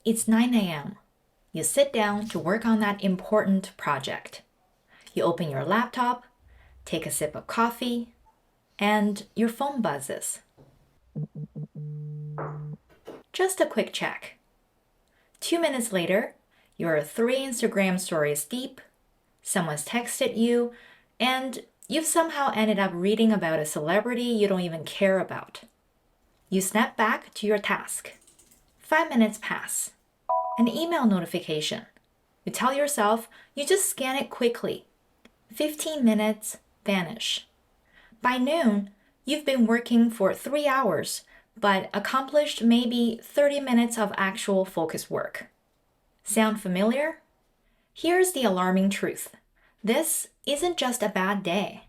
It's 9 a.m. You sit down to work on that important project. You open your laptop, take a sip of coffee, and your phone buzzes. Just a quick check. 2 minutes later, you're 3 Instagram stories deep, someone's texted you, and you've somehow ended up reading about a celebrity you don't even care about. You snap back to your task. 5 minutes pass. An email notification. You tell yourself you just scan it quickly. 15 minutes vanish. By noon, you've been working for 3 hours, but accomplished maybe 30 minutes of actual focus work. Sound familiar? Here's the alarming truth. This isn't just a bad day.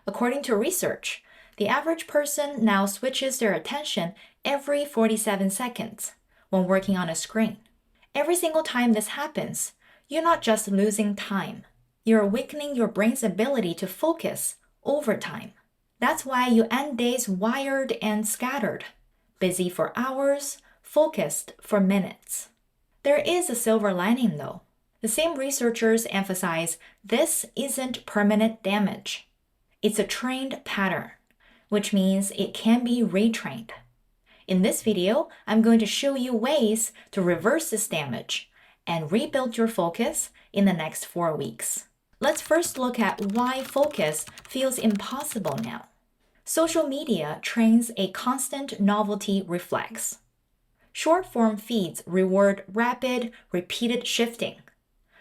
According to research, the average person now switches their attention every 47 seconds when working on a screen. Every single time this happens, you're not just losing time. You're weakening your brain's ability to focus over time. That's why you end days wired and scattered, busy for hours, focused for minutes. There is a silver lining though. The same researchers emphasize this isn't permanent damage. It's a trained pattern, which means it can be retrained. In this video, I'm going to show you ways to reverse this damage and rebuild your focus in the next 4 weeks. Let's first look at why focus feels impossible now. Social media trains a constant novelty reflex. Short-form feeds reward rapid, repeated shifting,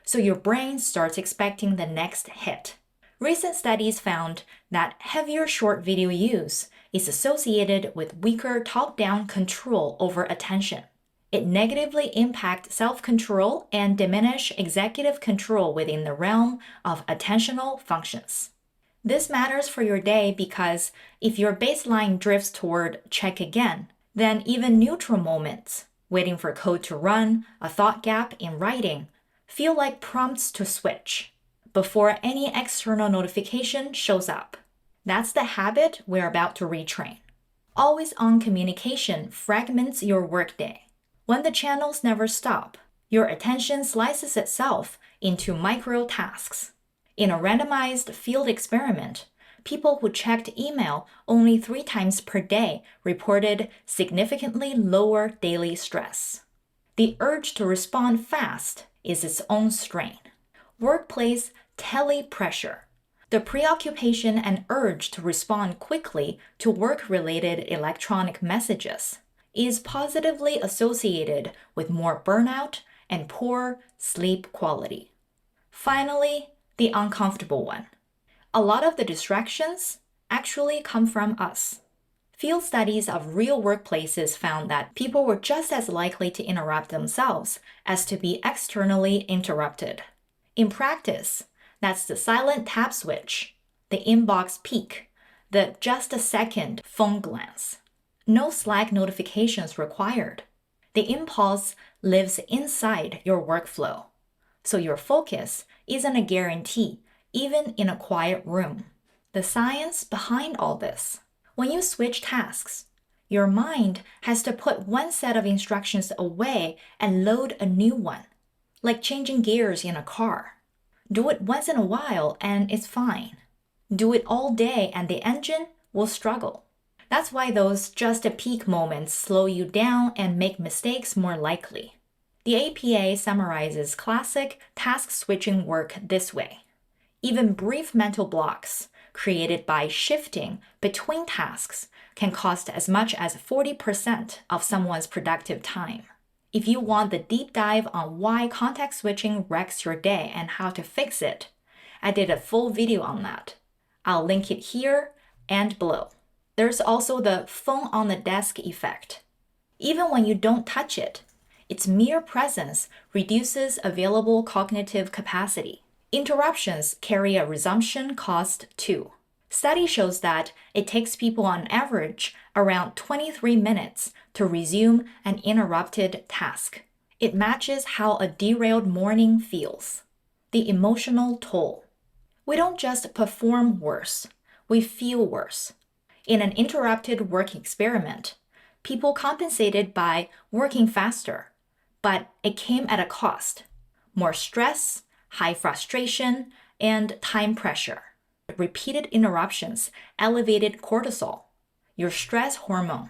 so your brain starts expecting the next hit. Recent studies found that heavier short video use is associated with weaker top-down control over attention. It negatively impacts self-control and diminish executive control within the realm of attentional functions. This matters for your day because if your baseline drifts toward check again, then even neutral moments, waiting for code to run, a thought gap in writing, feel like prompts to switch before any external notification shows up. That's the habit we're about to retrain. Always-on communication fragments your workday. When the channels never stop, your attention slices itself into micro tasks. In a randomized field experiment, people who checked email only 3 times per day reported significantly lower daily stress. The urge to respond fast is its own strain. Workplace tele-pressure. The preoccupation and urge to respond quickly to work-related electronic messages is positively associated with more burnout and poor sleep quality. Finally, the uncomfortable one. A lot of the distractions actually come from us. Field studies of real workplaces found that people were just as likely to interrupt themselves as to be externally interrupted. In practice, that's the silent tap switch, the inbox peek, the just a second phone glance. No Slack notifications required. The impulse lives inside your workflow, so your focus isn't a guarantee, even in a quiet room. The science behind all this. When you switch tasks, your mind has to put one set of instructions away and load a new one, like changing gears in a car. Do it once in a while and it's fine. Do it all day and the engine will struggle. That's why those just a peak moments slow you down and make mistakes more likely. The APA summarizes classic task switching work this way. Even brief mental blocks created by shifting between tasks can cost as much as 40% of someone's productive time. If you want the deep dive on why context switching wrecks your day and how to fix it, I did a full video on that. I'll link it here and below. There's also the phone on the desk effect. Even when you don't touch it, its mere presence reduces available cognitive capacity. Interruptions carry a resumption cost too. Study shows that it takes people on average around 23 minutes to resume an interrupted task. It matches how a derailed morning feels. The emotional toll. We don't just perform worse, we feel worse. In an interrupted work experiment, people compensated by working faster, but it came at a cost. More stress, high frustration, and time pressure. Repeated interruptions elevated cortisol, your stress hormone,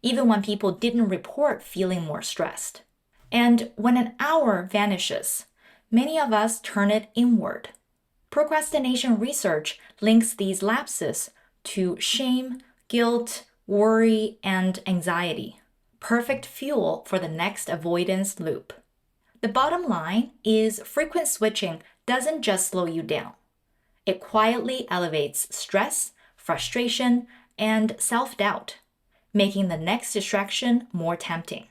even when people didn't report feeling more stressed. And when an hour vanishes, many of us turn it inward. Procrastination research links these lapses to shame, guilt, worry, and anxiety. Perfect fuel for the next avoidance loop. The bottom line is frequent switching doesn't just slow you down. It quietly elevates stress, frustration, and self-doubt, making the next distraction more tempting.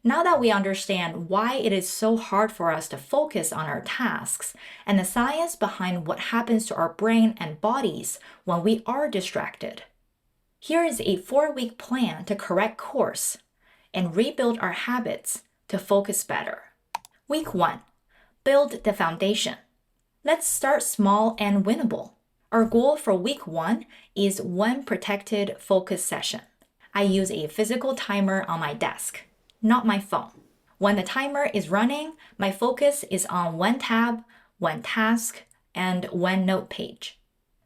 Now that we understand why it is so hard for us to focus on our tasks and the science behind what happens to our brain and bodies when we are distracted, here is a 4-week plan to correct course and rebuild our habits to focus better. Week 1. Build the foundation. Let's start small and winnable. Our goal for week 1 is 1 protected focus session. I use a physical timer on my desk, not my phone. When the timer is running, my focus is on 1 tab, 1 task, and 1 note page.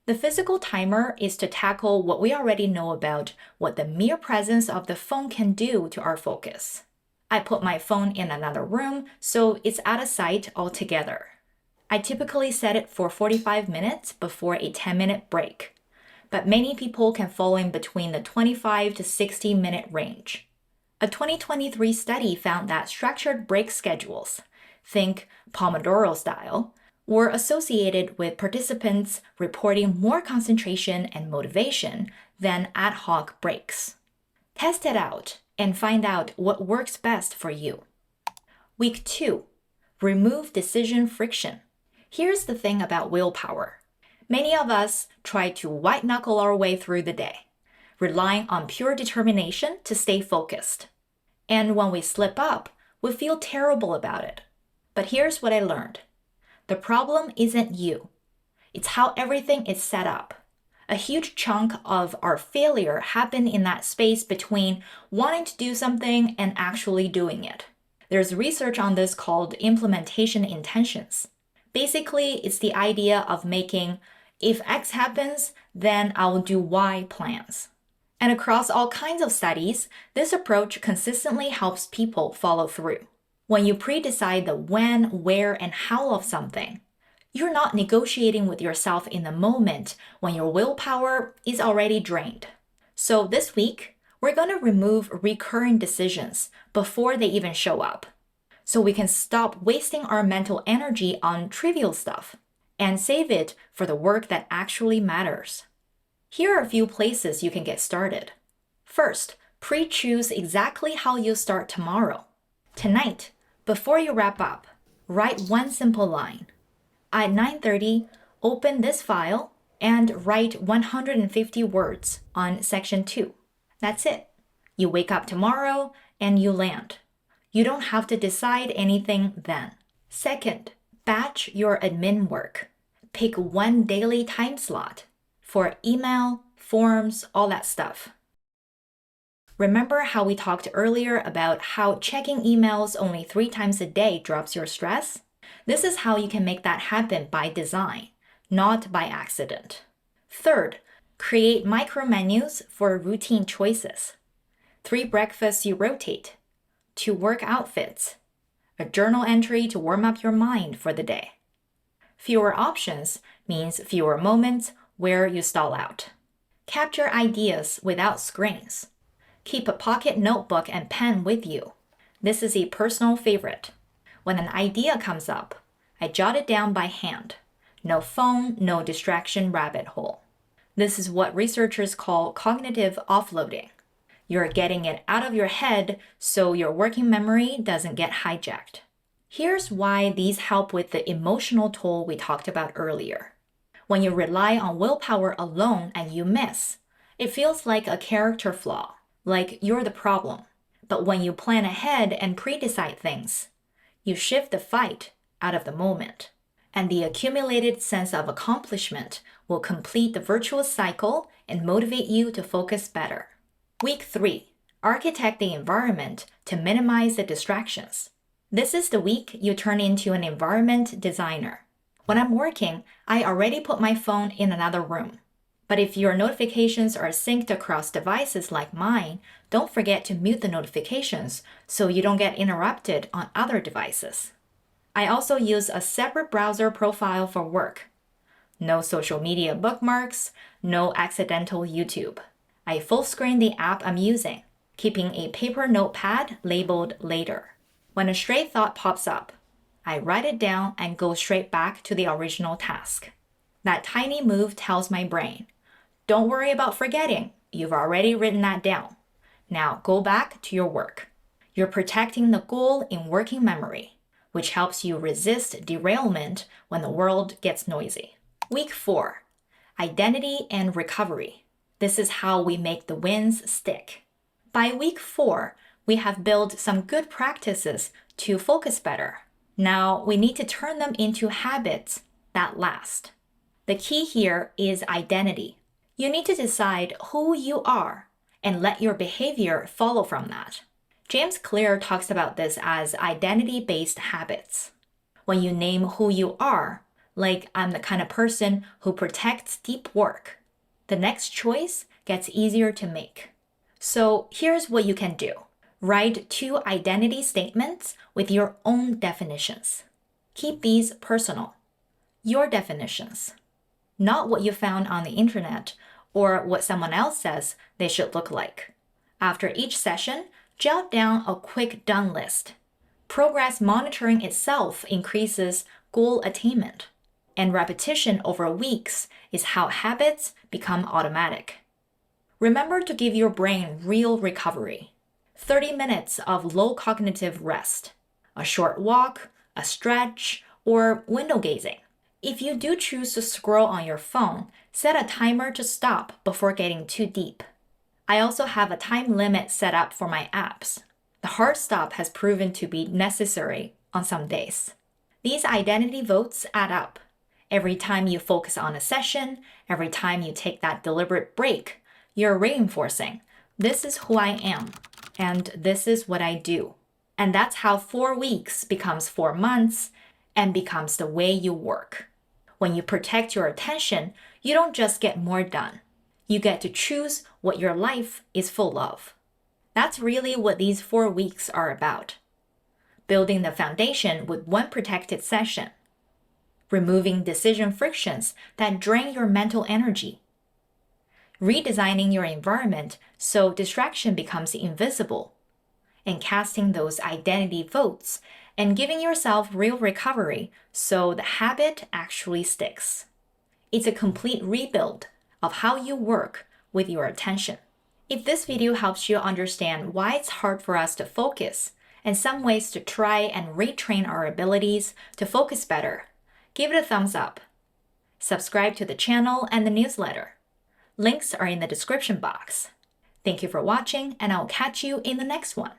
The physical timer is to tackle what we already know about what the mere presence of the phone can do to our focus. I put my phone in another room so it's out of sight altogether. I typically set it for 45 minutes before a 10-minute break, but many people can fall in between the 25 to 60-minute range. A 2023 study found that structured break schedules, think Pomodoro style, were associated with participants reporting more concentration and motivation than ad hoc breaks. Test it out and find out what works best for you. Week 2. Remove decision friction. Here's the thing about willpower. Many of us try to white-knuckle our way through the day, relying on pure determination to stay focused. And when we slip up, we feel terrible about it. But here's what I learned. The problem isn't you. It's how everything is set up. A huge chunk of our failure happened in that space between wanting to do something and actually doing it. There's research on this called implementation intentions. Basically, it's the idea of making, if X happens, then I'll do Y plans. And across all kinds of studies, this approach consistently helps people follow through. When you pre-decide the when, where, and how of something, you're not negotiating with yourself in the moment when your willpower is already drained. So this week, we're going to remove recurring decisions before they even show up, so we can stop wasting our mental energy on trivial stuff and save it for the work that actually matters. Here are a few places you can get started. First, pre-choose exactly how you'll start tomorrow. Tonight, before you wrap up, write 1 simple line. At 9:30, open this file and write 150 words on section 2. That's it. You wake up tomorrow and you land. You don't have to decide anything then. Second, batch your admin work. Pick 1 daily time slot for email, forms, all that stuff. Remember how we talked earlier about how checking emails only 3 times a day drops your stress? This is how you can make that happen by design, not by accident. Third, create micro menus for routine choices. 3 breakfasts you rotate, 2 work outfits, a journal entry to warm up your mind for the day. Fewer options means fewer moments where you stall out. Capture ideas without screens. Keep a pocket notebook and pen with you. This is a personal favorite. When an idea comes up, I jot it down by hand. No phone, no distraction rabbit hole. This is what researchers call cognitive offloading. You're getting it out of your head so your working memory doesn't get hijacked. Here's why these help with the emotional toll we talked about earlier. When you rely on willpower alone and you miss, it feels like a character flaw, like you're the problem. But when you plan ahead and pre-decide things, you shift the fight out of the moment, and the accumulated sense of accomplishment will complete the virtuous cycle and motivate you to focus better. Week 3. Architect the environment to minimize the distractions. This is the week you turn into an environment designer. When I'm working, I already put my phone in another room. But if your notifications are synced across devices like mine, don't forget to mute the notifications so you don't get interrupted on other devices. I also use a separate browser profile for work. No social media bookmarks, no accidental YouTube. I full screen the app I'm using, keeping a paper notepad labeled later. When a stray thought pops up, I write it down and go straight back to the original task. That tiny move tells my brain, don't worry about forgetting. You've already written that down. Now go back to your work. You're protecting the goal in working memory, which helps you resist derailment when the world gets noisy. Week 4, identity and recovery. This is how we make the wins stick. By week 4, we have built some good practices to focus better. Now we need to turn them into habits that last. The key here is identity. You need to decide who you are and let your behavior follow from that. James Clear talks about this as identity-based habits. When you name who you are, like I'm the kind of person who protects deep work, the next choice gets easier to make. So here's what you can do. Write 2 identity statements with your own definitions. Keep these personal. Your definitions. Not what you found on the internet or what someone else says they should look like. After each session, jot down a quick done list. Progress monitoring itself increases goal attainment, and repetition over weeks is how habits become automatic. Remember to give your brain real recovery. 30 minutes of low cognitive rest, a short walk, a stretch, or window gazing. If you do choose to scroll on your phone, set a timer to stop before getting too deep. I also have a time limit set up for my apps. The hard stop has proven to be necessary on some days. These identity votes add up. Every time you focus on a session, every time you take that deliberate break, you're reinforcing, this is who I am, and this is what I do. And that's how 4 weeks becomes 4 months and becomes the way you work. When you protect your attention, you don't just get more done. You get to choose what your life is full of. That's really what these 4 weeks are about. Building the foundation with one protected session. Removing decision frictions that drain your mental energy. Redesigning your environment so distraction becomes invisible. And casting those identity votes and giving yourself real recovery so the habit actually sticks. It's a complete rebuild of how you work with your attention. If this video helps you understand why it's hard for us to focus and some ways to try and retrain our abilities to focus better, give it a thumbs up. Subscribe to the channel and the newsletter. Links are in the description box. Thank you for watching, and I'll catch you in the next one.